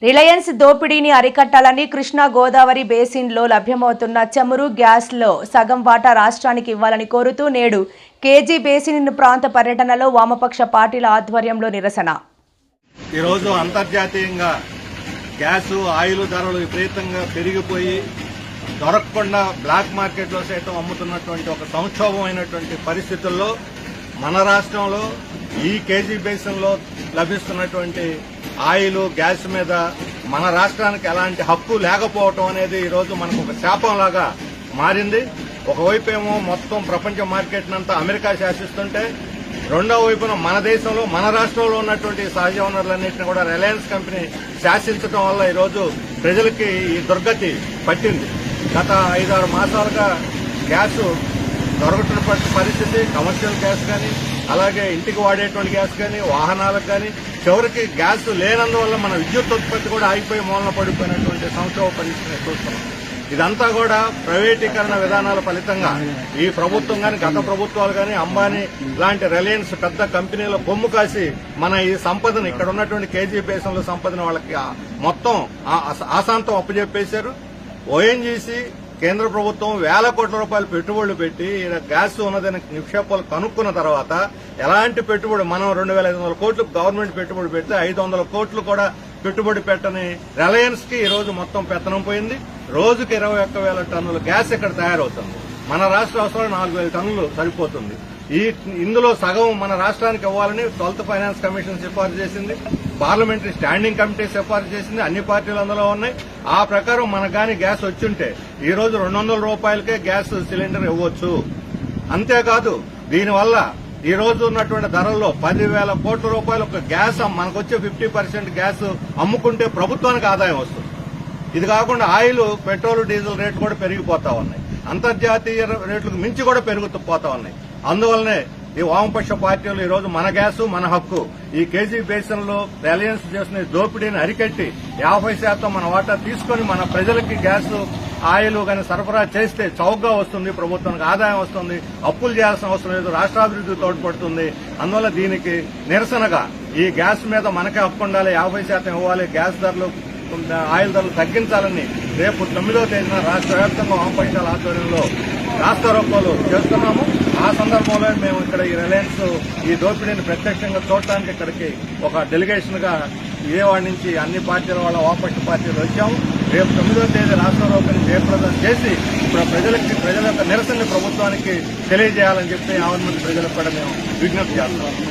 Reliance దోపిడీని అరికట్టాలని కృష్ణా గోదావరి బేసిన్లో లభ్యమవుతున్న చమురు గ్యాస్లో సగం వాటా రాష్ట్రానికి ఇవ్వాలని కోరుతూ నేడు కేజీ బేసిన్ ప్రాంత పర్యటనలో వామపక్ష పార్టీల ఆధ్వర్యంలో నిరసన. ఈరోజు అంతర్జాతీయంగా గ్యాసు ఆయిల్ ధరలు విపరీతంగా పెరిగిపోయి దొరకకుండా బ్లాక్ మార్కెట్లో సైతం అమ్ముతున్నటువంటి ఒక సంక్షోభమైనటువంటి పరిస్థితుల్లో మన రాష్ట్రంలో ఈ కేజీ బేసిన్లో లభిస్తున్నటువంటి ఆయిల్ గ్యాస్ మీద మన రాష్ట్రానికి ఎలాంటి హక్కు లేకపోవటం అనేది ఈరోజు మనకు ఒక శాపంలాగా మారింది. ఒకవైపు ఏమో మొత్తం ప్రపంచ మార్కెట్ అంతా అమెరికా శాసిస్తుంటే, రెండో వైపున మన దేశంలో మన రాష్ట్రంలో ఉన్నటువంటి సహజ వనరులన్నింటినీ కూడా రిలయన్స్ కంపెనీ శాసించడం వల్ల ఈరోజు ప్రజలకి ఈ దుర్గతి పట్టింది. గత 5-6 మాసాలుగా గ్యాస్ దొరకటువంటి పరిస్థితి, కమర్షియల్ గ్యాస్ కానీ, అలాగే ఇంటికి వాడేటువంటి గ్యాస్ కానీ, వాహనాలకు కానీ, చివరికి గ్యాస్ లేనందువల్ల మన విద్యుత్ ఉత్పత్తి కూడా ఆగిపోయి మూలన పడిపోయినటువంటి సంక్షోభ పరిస్థితిని చూస్తున్నాం. ఇదంతా కూడా ప్రైవేటీకరణ విధానాల ఫలితంగా ఈ ప్రభుత్వం కానీ, గత ప్రభుత్వాలు కానీ, అంబానీ లాంటి రిలయన్స్ పెద్ద కంపెనీల కొమ్ము కాసి మన ఈ సంపదను, ఇక్కడ ఉన్నటువంటి కేజీ బేసిన్ల సంపదను వాళ్ళకి మొత్తం ఆశాంతం అప్పచెప్పేశారు. ఓఎన్జీసీ కేంద్ర ప్రభుత్వం వేల కోట్ల రూపాయలు పెట్టుబడులు పెట్టి గ్యాస్ ఉన్నదని నిక్షేపాలు కనుక్కున్న తర్వాత ఎలాంటి పెట్టుబడి, మనం 2,500 కోట్లు గవర్నమెంట్ పెట్టుబడి పెడితే 500 కోట్లు కూడా పెట్టుబడి పెట్టని రిలయన్స్ కి ఈ రోజు మొత్తం పెత్తనం పోయింది. రోజుకి 21,000 టన్నుల గ్యాస్ ఇక్కడ తయారవుతుంది. మన రాష్ట్ర అవసరం 4,000 టన్నులు సరిపోతుంది. ఇందులో సగం మన రాష్ట్రానికి ఇవ్వాలని 12th ఫైనాన్స్ కమిషన్ సిఫార్సు చేసింది. పార్లమెంటరీ స్టాండింగ్ కమిటీ సిఫార్సు చేసింది. అన్ని పార్టీలు అందులో ఉన్నాయి. ఆ ప్రకారం మనకు గాని గ్యాస్ వచ్చుంటే ఈ రోజు 200 రూపాయలకే గ్యాస్ సిలిండర్ ఇవ్వచ్చు. అంతేకాదు, దీనివల్ల ఈ రోజు ఉన్నటువంటి ధరల్లో 10,000 కోట్ల రూపాయలు ఒక గ్యాస్, మనకొచ్చే 50% గ్యాస్ అమ్ముకుంటే ప్రభుత్వానికి ఆదాయం వస్తుంది. ఇది కాకుండా ఆయిల్, పెట్రోల్, డీజిల్ రేట్లు కూడా పెరిగిపోతా ఉన్నాయి. అంతర్జాతీయ రేట్లకు మించి కూడా పెరుగుతూ ఉన్నాయి. అందువల్లనే ఈ వామపక్ష పార్టీలు ఈ రోజు మన గ్యాసు మన హక్కు, ఈ కేజీ బేసిన్ లో రిలయన్స్ చేసిన దోపిడీని అరికట్టి 50% మన వాటా తీసుకుని మన ప్రజలకి గ్యాస్, ఆయిల్ కానీ సరఫరా చేస్తే చౌకగా వస్తుంది, ప్రభుత్వానికి ఆదాయం వస్తుంది, అప్పులు చేయాల్సిన అవసరం లేదు, రాష్ట్రాభివృద్ధి తోడ్పడుతుంది. అందువల్ల దీనికి నిరసనగా ఈ గ్యాస్ మీద మనకే హక్కు ఉండాలి, 50% ఇవ్వాలి, గ్యాస్ ధరలు, ఆయిల్ ధరలు తగ్గించాలని రేపు 9వ తేదీన రాష్ట్ర వ్యాప్తంగా వామపక్షాల ఆధ్వర్యంలో రాస్తారోకోలు చేస్తున్నాము. ఆ సందర్భంలో మేము ఇక్కడ ఈ రిలయన్స్ ఈ దోపిడీని ప్రత్యక్షంగా చూడటానికి ఇక్కడికి ఒక డెలిగేషన్ గా విజయవాడ నుంచి అన్ని పార్టీల వాళ్ళ వామపక్ష పార్టీలు వచ్చాము. రేపు 9వ తేదీ రాష్ట్రారోకోని జయప్రదం చేసి ప్రజల యొక్క నిరసనని ప్రభుత్వానికి తెలియజేయాలని చెప్పి ఆవరణ ప్రజలకు కూడా మేము విజ్ఞప్తి చేస్తున్నాము.